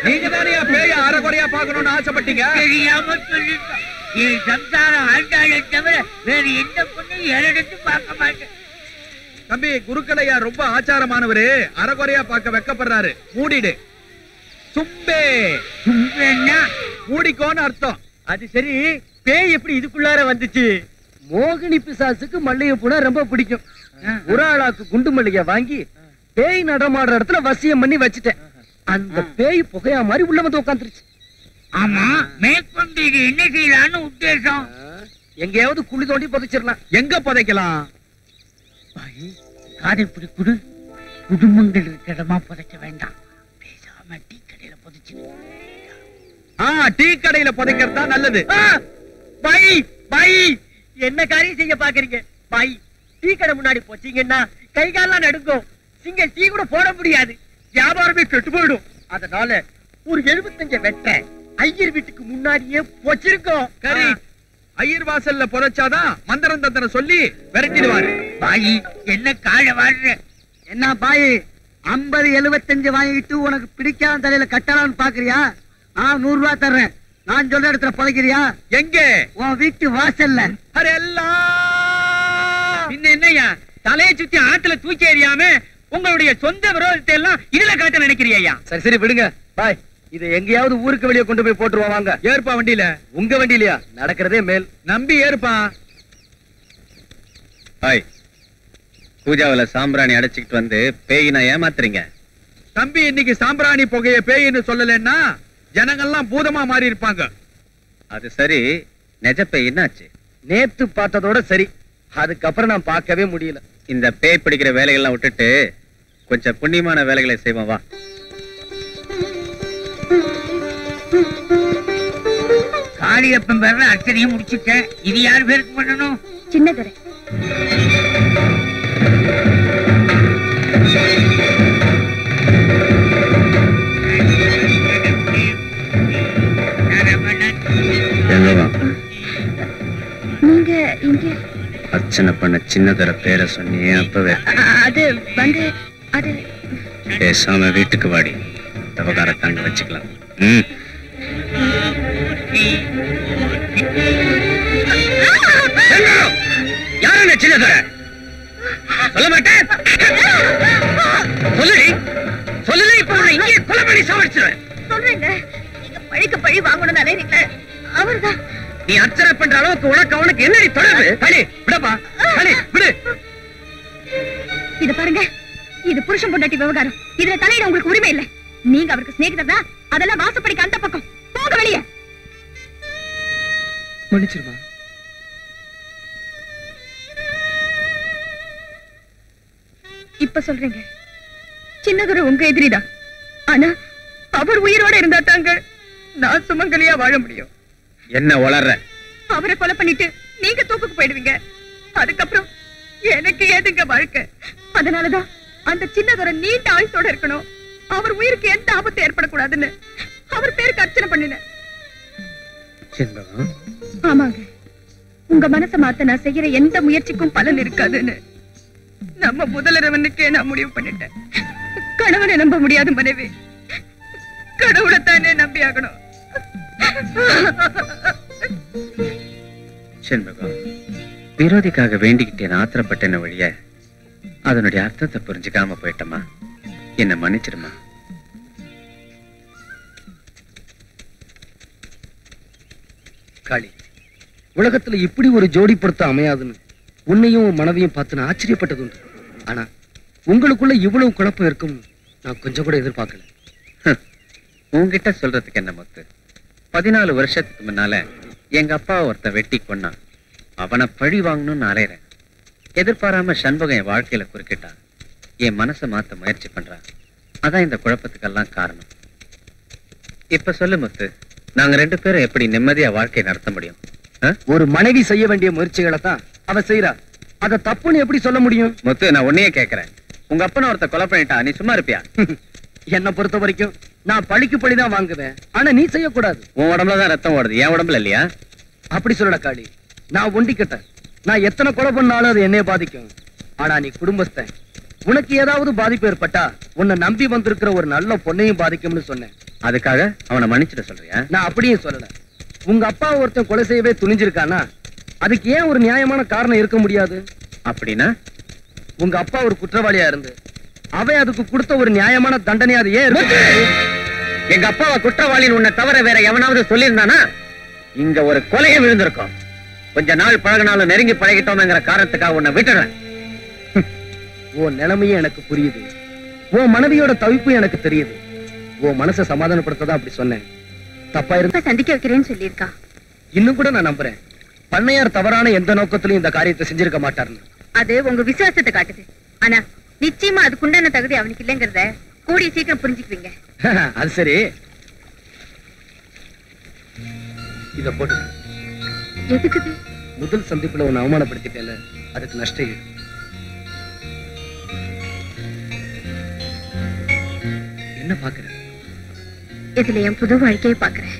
நீங்க தானே பேய அறகுறையா பாக்கணும்னு ஆசைப்பட்டீங்க. தெரியாம சொல்லிட்டோம். என் சம்சாரம் ஆண்டாளை தவிர வேற எந்த பொண்ணையும் எடுத்து பார்க்க மாட்டேன். தம்பி குருக்களையா ரொம்ப ஆச்சாரமானவரு. அறகுறையா பார்க்க வெக்கப்படுறாரு. மூடிடு. சும்பே. சும்பேன்னா மூடிக்கோன்னு அர்த்தம். அது சரி, பேய் எப்படி இதுக்குள்ளார வந்துச்சு? மோகினி பிசாசுக்கு மல்லிகை பூனா ரொம்ப பிடிக்கும். ஒரு ஆளாக்கு குண்டு மல்லிகை வாங்கி பேய் நடமாடுற இடத்துல வசியம் பண்ணி வச்சுட்டேன். அந்த பேய் புகையா மாதிரி உள்ள வந்து உட்காந்துருச்சு. ஆமா, மேற்கொண்டு இது என்ன செய்யலான்னு உத்தேசம்? எங்கேயாவது குழி தோண்டி புதைச்சிடலாம். எங்க புதைக்கலாம்? காதை இப்படி குடு. குடும்பங்கள் இருக்கிற இடமா புதைக்க வேண்டாம். பேசாம டீ கடையில புதைச்சு. டீ கடையில புதைக்கிறது தான் நல்லது. பாய் பாய் என்ன காரியம் செய்ய பாக்குறீங்க? பாய் டீ கடை முன்னாடி போச்சீங்கன்னா கை காலெல்லாம் நடுங்கும். சிங்க டீ கூட போட முடியாது. வியாபாரமே கெட்டு போயிடும். அதனால ஒரு 75 வெட்ட ஐயர் வீட்டுக்கு முன்னாடியே போச்சிருக்கோம். கரி ஐயர் வாசல்ல புதைச்சாதான் மந்திரம் தந்திரம் சொல்லி விரட்டிடுவாரு. பாய் என்ன கால வாழ்ற? என்ன பாய் 50 75 வாங்கிட்டு உனக்கு பிடிக்காத தலையில கட்டலாம்னு பாக்குறியா? நான் 100 ரூபாய் தர்றேன். நான் சொல்ற இடத்துல புதைக்கிறியா? எங்க? உன் வீட்டு வாசல்ல. பின்ன என்னையா தலையை சுத்தி ஆத்துல தூக்கி எறியாம உங்களுடைய சொந்த விரோதத்தை எல்லாம் இதுல காட்ட நினைக்கிறியா? சரி சரி விடுங்க பாய். இது எங்கேயாவது ஊருக்கு வெளியே கொண்டு போய் போட்டுருவோம். வாங்க ஏறுப்பா வண்டியில. உங்க வண்டியிலயா? நடக்கிறதே மேல். நம்பி ஏறுப்பா. ஹாய், பூஜாவில சாம்பிராணி அடைச்சிக்கிட்டு வந்து பேயினா ஏமாத்துறீங்க. தம்பி, இன்னைக்கு சாம்பிராணி புகைய பேயின்னு சொல்லலன்னா ஜனங்கள்லாம் பூதமா மாறி இருப்பாங்க. அது சரி, நெஜ பேய் என்னாச்சு? நேத்து பார்த்ததோட சரி, அதுக்கப்புறம் நான் பார்க்கவே முடியல. இந்த பேய் பிடிக்கிற வேலைகள்லாம் விட்டுட்டு கொஞ்சம் புண்ணியமான வேலைகளை செய்வோம் வா. காளியப்பன் பேர்ல அர்ச்சனையும் முடிச்சுட்டேன். இது யார் பேருக்கு பண்ணணும்? சின்னதுரை. நீங்க இங்க அர்ச்சனை பண்ண சின்னதர பேரை சொன்னியே அப்பவே. அது வந்து அது பேசாம வீட்டுக்கு வாடி, தவகார தாங்க வச்சுக்கலாம். யாரு சின்னதர? சொல்ல மாட்டேன். சொல்லுடி, சொல்லல. இப்ப இங்கே கொலை பண்ணி சாவடிச்சிருவேன். சொல்றேங்க. நீங்க பழிக்கு பழி வாங்கணும்னு நினைக்கிறீங்களே, அவர்தான். நீ அர்ச்சனை பண்ற அளவுக்கு உனக்கு என்ன தொடர்பு? களி விடப்பா, களி விடு. இது பாருங்க, இது புருஷன் பொண்டாட்டி விவகாரம். இதுல தலையிட உங்களுக்கு உரிமை இல்லை. நீங்க அவருக்கு சிநேகிதர் தான். அதெல்லாம் வாசப்படிக்கு அந்த பக்கம் போங்க, வெளியே. மன்னிச்சிருமா. இப்ப சொல்றீங்க, சின்னதுரை உங்க எதிரிதான். ஆனா அவர் உயிரோட இருந்தா தாங்க நான் சுமங்கலியா வாழ முடியும். என்ன வளர்ற? அவரை கொலை பண்ணிட்டு நீங்க தூக்குக்கு போயிடுவீங்க. அதுக்கப்புறம் எனக்கு ஏதுங்க வாழ்க்கை? அதனாலதான் அந்த சின்னதொரு நீண்ட ஆயுசோட இருக்கணும். அவர் உயிருக்கு எந்த ஆபத்து ஏற்படக்கூடாதுன்னு அவர் பேருக்கு அர்ச்சனை பண்ணினேன். ஆமாங்க, உங்க மனசை மாத்த நான் செய்யற எந்த முயற்சிக்கும் பலன் இருக்காதுன்னு நம்ம முதலரவனுக்கே நான் முடிவு பண்ணிட்டேன். கணவனை நம்ப முடியாத மனைவி கடவுளைத்தானே நம்பி ஆகணும். செண்பகம், விரோதிக்காக வேண்டிக்கிட்டேன் ஆத்திரப்பட்டேன வழிய அதனுடைய அர்த்தத்தை புரிஞ்சுக்காம போயிட்டமா. என்ன மன்னிச்சிருமா. காளி, உலகத்துல இப்படி ஒரு ஜோடி பொருத்தம் அமையாதுன்னு உன்னையும் மனைவியும் பார்த்து நான் ஆச்சரியப்பட்டது உண்டு. ஆனா உங்களுக்குள்ள இவ்வளவு குழப்பம் இருக்கும்னு நான் கொஞ்சம் கூட எதிர்பார்க்கல. உன்கிட்ட சொல்றதுக்கு என்ன முத்து? 14 வருஷத்துக்கு முன்னால எங்க அப்பா ஒருத்த வெட்டி கொன்னான். அவனை பழி வாங்கணும்னு அலையிறேன். எதிர்பாராம சண்பகம் என் வாழ்க்கையில குறுக்கிட்டான். என் மனசை மாத்த முயற்சி பண்றான். அதான் இந்த குழப்பத்துக்கெல்லாம் காரணம். இப்ப சொல்லு முத்து, நாங்க 2 பேரும் எப்படி நிம்மதியா வாழ்க்கையை நடத்த முடியும்? ஒரு மனைவி செய்ய வேண்டிய முயற்சிகளை தான் அவ செய்யறா. அத தப்புன்னு எப்படி சொல்ல முடியும்? முத்து, நான் உன்னையே கேட்கிறேன். உங்க அப்பனை ஒருத்த கொலை பண்ணிட்டா, நீ சும்மா இருப்பியா? என்ன பொறுத்த வரைக்கும் நான் பழிக்கு பழிதான் வாங்குவேன். ஆனா நீ செய்யக்கூடாது. உன் உடம்புலதான் ரத்தம் ஓடுது, என் உடம்புல இல்லையா? அப்படி சொல்லல காளி. நான் ஒண்டிக்கிட்டேன். நான் எத்தனை கொலை பண்ணாலும் அது என்னைய பாதிக்கும். ஆனா நீ குடும்பஸ்தன். உனக்கு ஏதாவது பாதிப்பு ஏற்பட்டா உன்னை நம்பி வந்திருக்கிற ஒரு நல்ல பொண்ணையும் பாதிக்கும்னு சொன்னேன். அதுக்காக அவனை மன்னிச்சிட சொல்றியா? நான் அப்படியே சொல்லல. உங்க அப்பா ஒருத்தன் கொலை செய்யவே துணிஞ்சிருக்கானா அதுக்கு ஏன் ஒரு நியாயமான காரணம் இருக்க முடியாது? அப்படின்னா உங்க அப்பா ஒரு குற்றவாளியா இருந்து அவன் அதுக்கு கொடுத்த ஒரு நியாயமான தண்டனை அது ஏன் இருக்கு? எங்க அப்பாவை குற்றவாளின்னு உன்னை தவிர வேற எவனாவது சொல்லியிருந்தானா இங்க ஒரு கொலையை விழுந்திருக்கும். கொஞ்ச நாள் பழகினாலும் நெருங்கி பழகிட்டோம்ங்கிற காரணத்துக்காக உன்னை விட்டுறேன். உன் நிலைமையும் எனக்கு புரியுது. உன் மனைவியோட தவிப்பும் எனக்கு தெரியுது. உன் மனசை சமாதானப்படுத்ததான் அப்படி சொன்னேன். தப்பா இருந்தா சந்திக்க வைக்கிறேன்னு சொல்லியிருக்கா. இன்னும் கூட நான் நம்புறேன். பண்ணையார் தவறான எந்த நோக்கத்திலும் இந்த காரியத்தை செஞ்சிருக்க மாட்டாருன்னு. அது உங்க விசுவாசத்தை காட்டுது. ஆனா நிச்சயமா அதுக்குண்டான தகுதி அவனுக்கு இல்லைங்கிறத கூடிய சீக்கிரம் புரிஞ்சுக்குவீங்க. அது சரி, இத போட்டு. எதுக்குது? முதல் சந்திப்புல உன்னை அவமானப்படுத்திட்டேல, அதுக்கு நஷ்ட ஈடு. என்ன பாக்குற? இதுல என் புது வாழ்க்கையை பாக்குறேன்.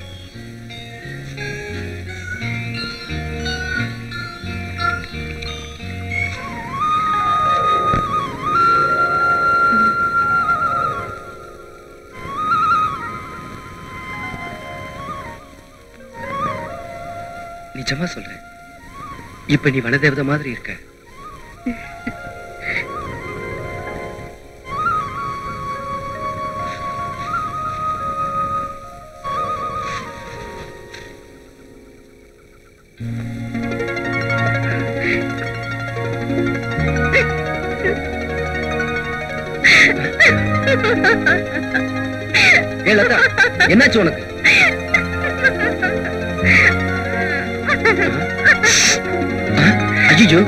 நிஜமா சொல்றேன், இப்ப நீ வனதேவதை மாதிரி இருக்க. லதா, என்னாச்சு உனக்கு? ஐயோ,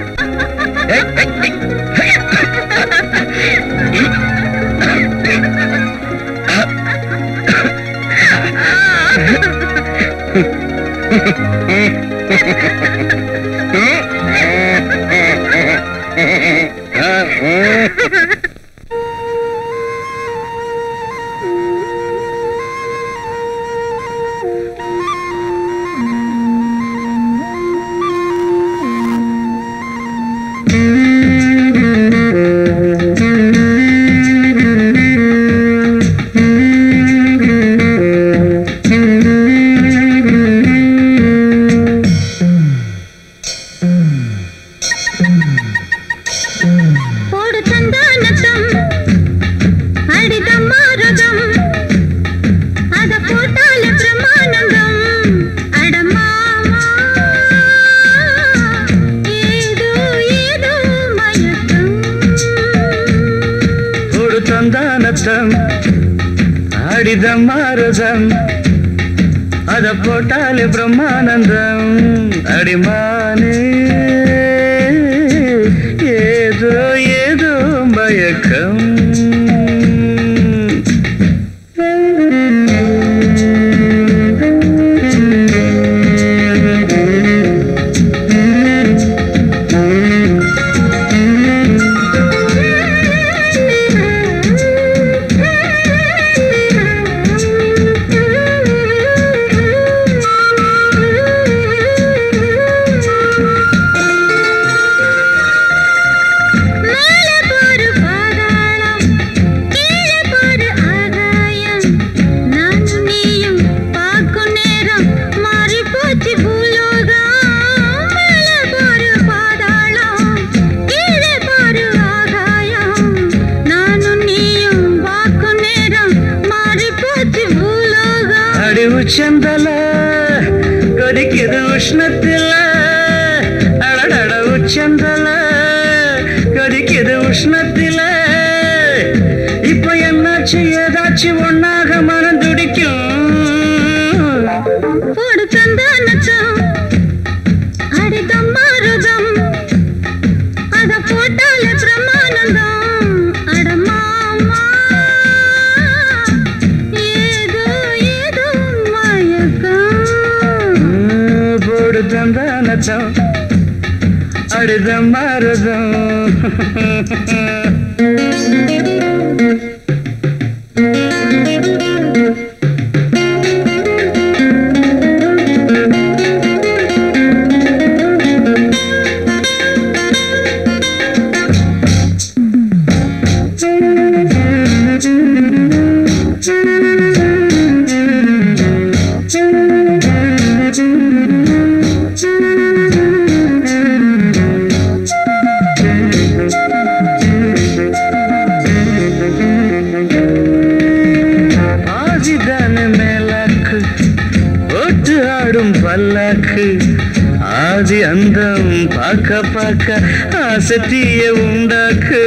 அத போட்டாலே பிரம்மானந்தம். அடிமானே ஏதோ ஏதோ மயக்கம். உச்சந்தல கொதிக்குது உஷ்ணத்தில, அடடட உச்சந்தல கொதிக்குது உஷ்ணத்தில. இப்ப என்னாச்சு ஏதாச்சு ஒன்னாக மனம் துடிக்கும். அடிதம் மாறுதம் அத போட்டாலே பிரமானந்தம். அடமாமா தந்தானத்தம் அடிதம் மாறுதம். ஆதி அந்தம் பாக்க பாக்க ஆசத்திய உண்டாக்கு.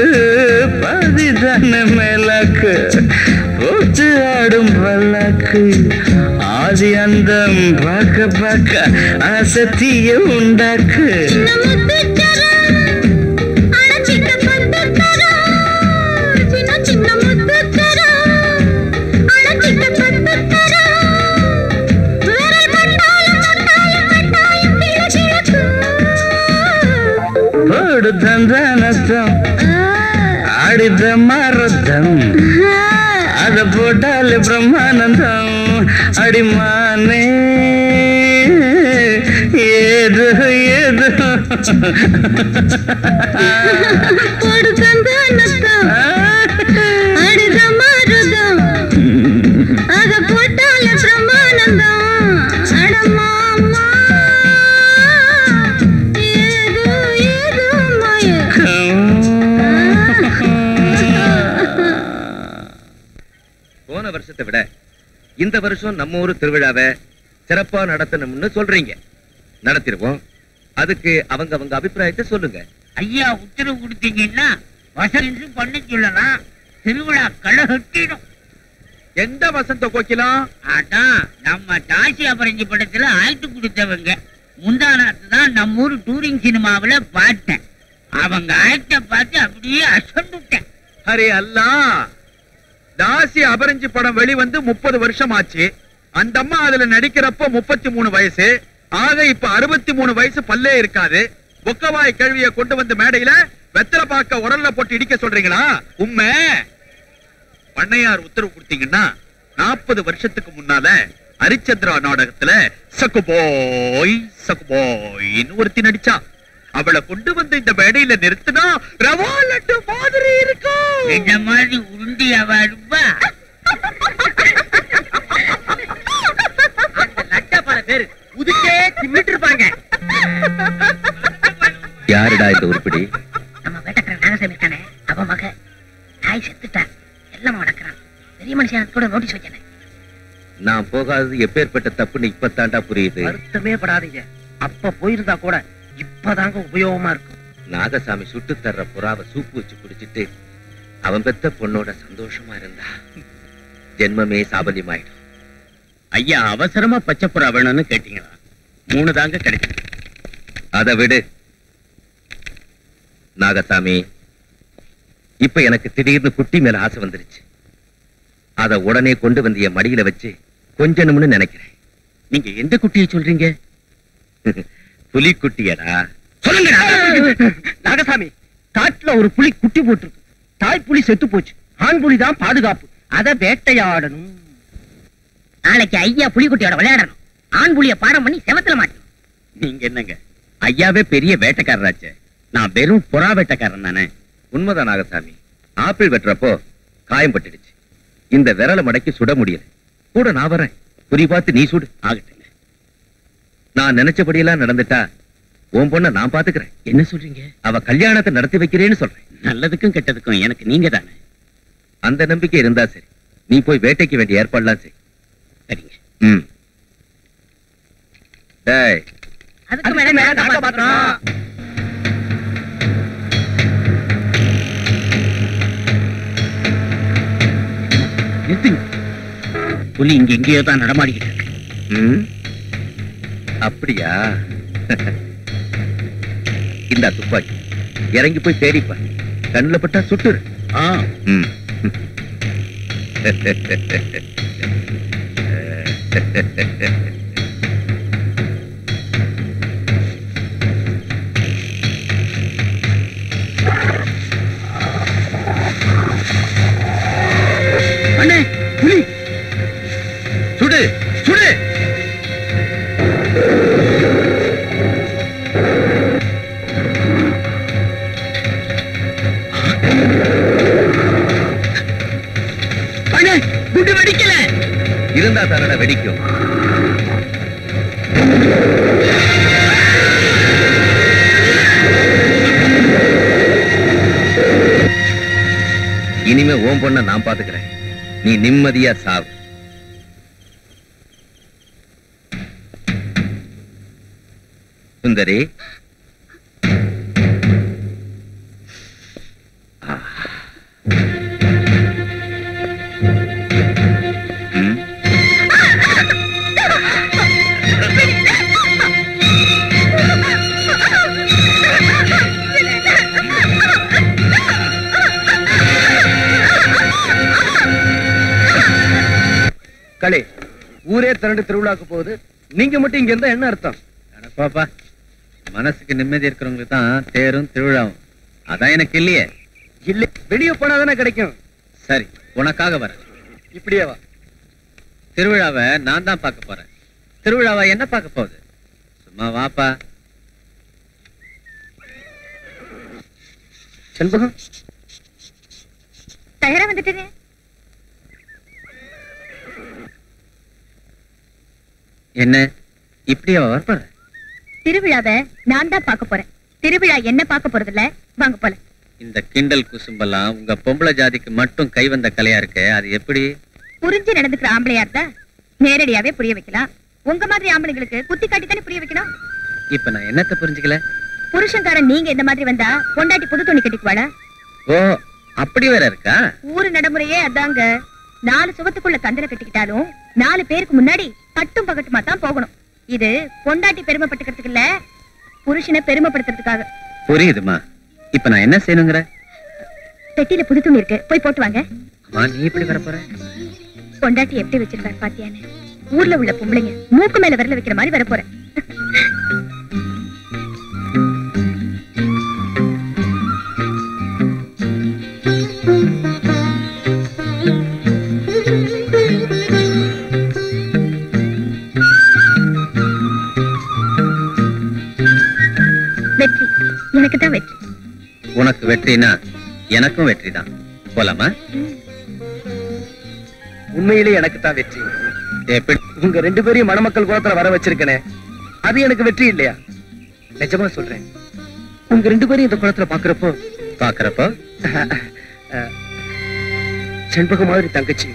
பதிதான மேலாக்கு போட்டு ஆடும் பல்லாக்கு. ஆதி அந்தம் பாக்க பாக்க ஆசத்திய உண்டாக்கு. தந்தானத்தம் ஆடித மாரத்தம் அத போட்டாலே பிரம்மானந்தம். அடிமானே ஏதோ ஏதோ தந்தானத்தம் ஆடித மாரத்தம் அத போட்டாலே பிரம்மானந்தம். அடமாமா போன வருஷத்தை விட இந்த வருஷம் நம்ம ஊரு திருவிழாவை சிறப்பா நடத்தணும்னு சொல்றீங்க. நடத்திடுவோம். அதுக்கு அவங்க அபிப்பிராயத்தை சொல்லுங்க. ஐயா உத்தரவு கொடுத்தீங்கன்னா வசதி பண்ண சொல்லலாம். திருவிழா களைகட்டிடும். எந்த வசந்த கோக்கிலம்? அதான் நம்ம தாசி அபரஞ்சி படத்துல ஆயிட்டு கொடுத்தவங்க. முந்தானாத்து தான் நம்ம ஊர் டூரிங் சினிமாவில பார்த்தேன். அவங்க ஆக்ட பார்த்து அப்படியே அசந்துட்டேன். அரே அல்லா, தாசி அபரஞ்சி படம் வெளிவந்து 30 வருஷம் ஆச்சு. அந்த அம்மா அதுல நடிக்கிறப்ப 33 வயசு. ஆக இப்ப 63 வயசு பல்லே இருக்காது. பொக்கவாய் கழுவிய கொண்டு வந்து மேடையில வெத்தலை பாக்க உரல்ல போட்டு இடிக்க சொல்றீங்களா? உண்மை பண்ணையார் உத்தரவு கொடுத்தீங்கன்னா 40 வருஷத்துக்கு முன்னால ஹரிச்சந்திரா நாடகத்துல சக்குபோய் சக்குபோய்னு ஒருத்தி நடிச்சா. அவளை கொண்டு வந்து இந்த மேடையில நிறுத்தினா ரவா லட்டு மாதிரி இருக்கும். இந்த மாதிரி உருண்டி அவா பேரு உதிக்கே தின்னுட்டு இருப்பாங்க. யாருடா இந்த உருப்படி? நம்ம வேட்டக்கார நாகசாமி இருக்கானே, அவ மக தாய் செத்துட்டா. எல்லாம் நடக்கிறான். பெரிய மனுஷன் கூட நோட்டீஸ் வச்சேன். நான் போகாதது எப்பேற்பட்ட தப்புன்னு இப்பத்தாண்டா புரியுது. வருத்தமே படாதீங்க. அப்ப போயிருந்தா கூட இப்பதாங்க உபயோகமா இருக்கும். நாகசாமி சுட்டு தர்ற புறாவை சூப்பு வச்சு குடிச்சிட்டு அவன் பெத்த பொண்ணோட சந்தோஷமா இருந்தா ஜென்மமே சாபல்யமாயிடும். ஐயா அவசரமா பச்சை புறா வேணும்னு கேட்டீங்களா? 3 தாங்க கிடைக்கும். அதை விடு நாகசாமி. இப்ப எனக்கு திடீர்னு குட்டி மேல ஆசை வந்துருச்சு. அத உடனே கொண்டு வந்து என் மடியில வச்சு கொஞ்சணும்னு நினைக்கிறேன். நீங்க எந்த குட்டியை சொல்றீங்க? புலி குட்டியடா. சொல்லுங்க நாகசாமி. காட்டுல ஒரு புலி குட்டி போட்டிருக்கு. தாய் புலி செத்து போச்சு. ஆண் புலி தான் பாதுகாப்பு. அத வேட்டையாடணும். நாளைக்கு ஐயா புலிக்குட்டியோட விளையாடணும். ஆண் புலிய பாடம் பண்ணி செவத்துல மாட்டணும். நீங்க என்னங்க ஐயாவே பெரிய வேட்டைக்காரராச்சே. நான் வெறும் புறா வேட்டைக்காரன் தானே. உண்மைதான் நாகசாமி. ஆப்பிள் வெட்டுறப்போ காயம் பட்டுடுச்சு. இந்த விரல மடக்கி சுட முடியல. கூட நான் வரேன். குறி பார்த்து நீ சுடு. ஆகட்டுங்க. நான் நினைச்சபடியெல்லாம் நடந்துட்டா உன் பொண்ண நான் பாத்துக்கிறேன். என்ன சொல்றீங்க? அவ கல்யாணத்தை நடத்தி வைக்கிறேன்னு சொல்றேன். நல்லதுக்கும் கெட்டதுக்கும் எனக்கு நீங்க தானே. அந்த நம்பிக்கை இருந்தா சரி. நீ போய் வேட்டைக்கு வேண்டிய ஏற்பாடுலாம் செய். சரிங்க. டேய், அதுக்கு மேல காப்பாத்துறோம். நிறுத்துங்க. புலி இங்க எங்கேயோ தான் நடமாடிக்கிட்டு இருக்கு. அப்படியா? இந்த துப்பாக்கி இறங்கி போய் தேடிப்பா. கண்ணுல பட்டா சுட்டுரு. அண்ணே, புலி சுடு சுடு. அண்ணே, குண்டு வெடிக்கல. இருந்தா தானே வெடிக்கும். இனிமே ஓம் பொண்ண நான் பாத்துக்கிறேன். நீ நிம்மதியா சாவு. சுந்தரி, களே, ஊரே திரண்டு திருவிழாக்கு போகுது. நீங்க மட்டும் இங்க இருந்தா என்ன அர்த்தம்? பாப்பா, மனசுக்கு நிம்மதி இருக்கிறவங்களுக்கு தான் தேரும் திருவிழாவும். அதான் எனக்கு இல்லையே. இல்ல, வெளியே போனாதானே கிடைக்கும். சரி, உனக்காக வரேன். இப்படியே வா. திருவிழாவை நான் தான் பார்க்க போறேன். திருவிழாவை என்ன பார்க்க போகுது? சும்மா வாப்பா. செண்பகம், தயாரா வந்துட்டேங்க. என்ன இப்படியா வரப்போற? திருவிழாவை நான் தான் பார்க்க போறேன். திருவிழா என்ன பார்க்க போறது இல்ல. வாங்க போல. இந்த கிண்டல் குசும்பெல்லாம் உங்க பொம்பளை ஜாதிக்கு மட்டும் கை வந்த கலையா இருக்கு. அது எப்படி? புரிஞ்சு நடந்துக்கிற ஆம்பளையா இருந்தா நேரடியாவே புரிய வைக்கலாம். உங்க மாதிரி ஆம்பளைங்களுக்கு குத்தி காட்டி தானே புரிய வைக்கணும். இப்ப நான் என்னத்த புரிஞ்சுக்கல? புருஷன்காரன் நீங்க இந்த மாதிரி வந்தா பொண்டாட்டி புது துணி கட்டிக்குவாளா? ஓ, அப்படி வேற இருக்கா? ஊரு நடைமுறையே அதாங்க. 4 சுவத்துக்குள்ள கந்தல கட்டிக்கிட்டாலும் 4 பேருக்கு முன்னாடி கட்டும் பகட்டுமா தான் போகணும். இது பொண்டாட்டி பெருமைப்பட்டுக்கிறதுக்கு இல்ல, புருஷனை பெருமைப்படுத்துறதுக்காக. புரியுதுமா. இப்ப நான் என்ன செய்யணுங்கிற? பெட்டியில புது துணி இருக்கு, போய் போட்டு வாங்க. அம்மா, நீ எப்படி வர போற? பொண்டாட்டி எப்படி வச்சிருக்காரு பாத்தியான்னு ஊர்ல உள்ள பொம்பளைங்க மூக்கு மேல விரல வைக்கிற மாதிரி வர போறேன். வெற்றி எனக்கு தான் வெற்றி. உனக்கு வெற்றினா எனக்கும் வெற்றி தான். போலாமா? உண்மையிலே எனக்கு தான் வெற்றி. எப்படி? உங்க 2 பேரையும் மணமக்கள் குலத்துல வர வச்சிருக்கனே, அது எனக்கு வெற்றி இல்லையா? நிஜமா சொல்றேன். உங்க 2 பேரையும் இந்த குளத்துல பாக்குறப்போ செண்பக மாதிரி தங்கச்சி,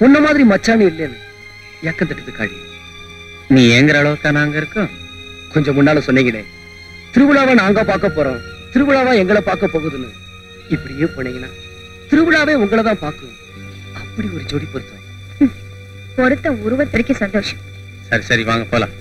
உன்ன மாதிரி மச்சானி இல்லைன்னு ஏக்கம் தட்டுது காழி. நீ ஏங்குற அளவுக்கா நாங்க இருக்கோம்? கொஞ்சம் முன்னால சொன்னீங்களே, திருவிழாவை நாங்க பார்க்க போறோம், திருவிழாவா எங்களை பார்க்க போகுதுன்னு. இப்படியே போனீங்கன்னா திருவிழாவே உங்களை தான் பார்க்கும். அப்படி ஒரு ஜோடி பொருத்தம். பொருத்த உருவத்திற்கு சந்தோஷம். சரி சரி, வாங்க போலாம்.